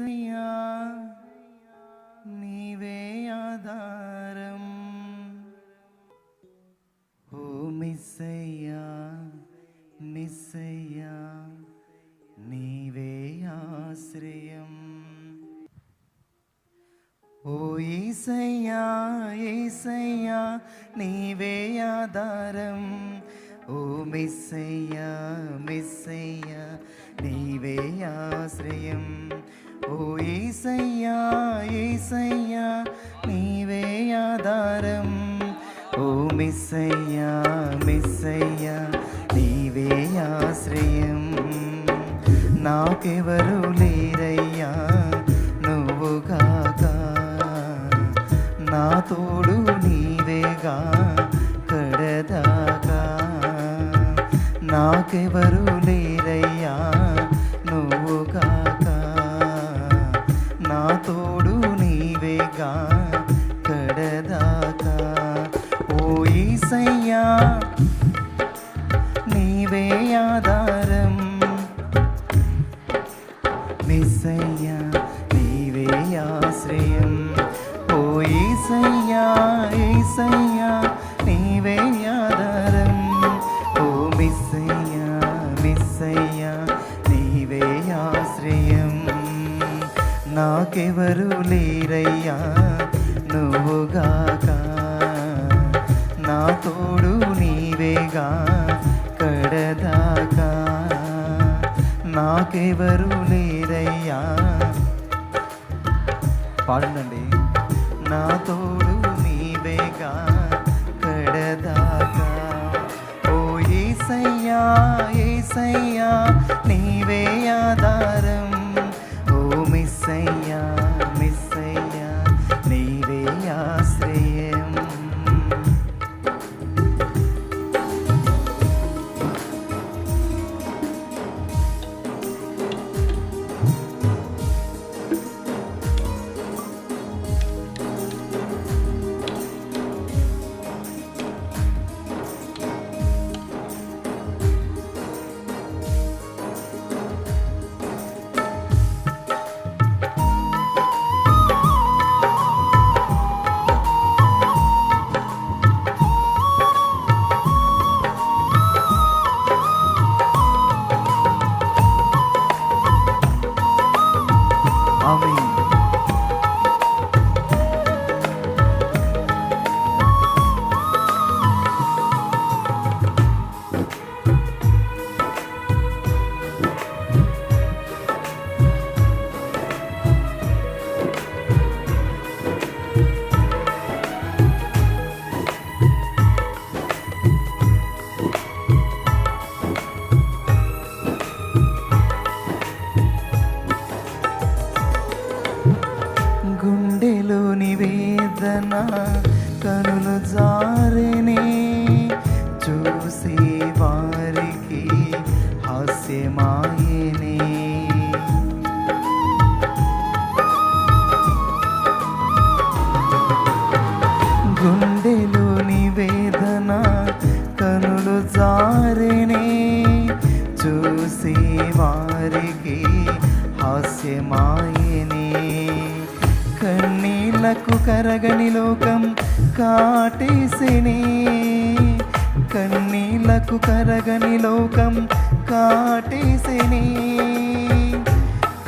యేసయ్యా నీవే ఆధారం. ఓ మిస్సయ్యా మిస్సయ్యా నీవే ఆశ్రయం. ఓ యేసయ్యా యేసయ్యా నీవే ఆధారం. ఓ మిస్సయ్యా మిస్సయ్యా నీవే ఆశ్రయం. ఓ యేసయ్యా యేసయ్యా నీవే ఆధారం. ఓ మిస్సయ్యా మిస్సయ్యా నీవే ఆశ్రయం. నాకెవరు లేరయ్యా నువ్వుగాక, నా తోడు నీవేగా కడదాకా. నాకెవరు లేరయ్యా నువ్వుగాక, నా తోడు నీవేగా కడదాకా. ఓ యేసయ్యా నీవే ఆధారం. మిస్సయ్యా నీవే ఆశ్రయం. ఓ యేసయ్యా యేసయ్యా నీవే ఆధారం. ఓ మిస్సయ్యా మిస్సయ్యా నీవే ఆశ్రయం. నాకెవరు లేరయ్యా నువ్వుగాక, నా తోడు నీవేగా కడదాకా. నాకెవరు లేరయ్యా, పాడండి. నా తోడు నీవేగా కడదాకా. ఓ యేసయ్యా యేసయ్యా నీవే ఆధారం. ఓ మిస్సయ్యా మిస్సయ్యా నీవే ఆశ్రయం. ఆమేన్. గుండెలోని వేదన కనులు జారినే, చూసి వారికి హాస్యమాయనే. గుండెలోని వేదన కనులు జారినే, చూసి వారికి హాస్యమాయనే. కన్నీళ్లకు కరగని లోకం కాటేసినే, కన్నీళ్లకు కరగని లోకం కాటేసినే.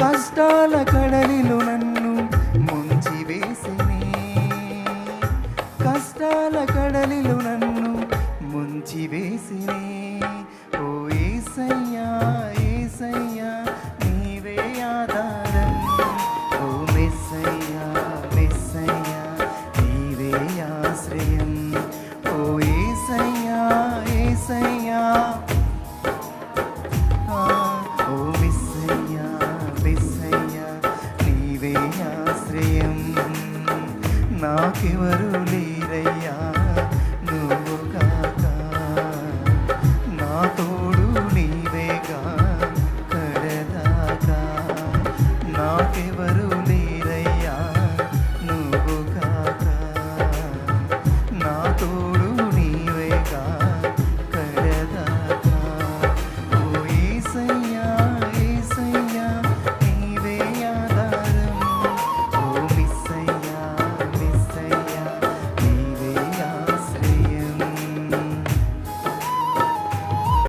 కష్టాల కడలిలో నన్ను ముంచివేసినే, కష్టాల కడలిలో నన్ను ముంచివేసినే. ఓ యేసయ్యా యేసయ్యా నీవే ఆధారం. ఓ మిస్సయ్యా మిస్సయ్యా నీవే ఆశ్రయం. ఓ యేసయ్యా యేసయ్యా ఓ మిస్సయ్యా మిస్సయ్యా నీవే ఆశ్రయం. నాకెవరు లేరయ్యా నువ్వుగాక, నా తోడు నీవేగా కడదాకా. నాకెవరు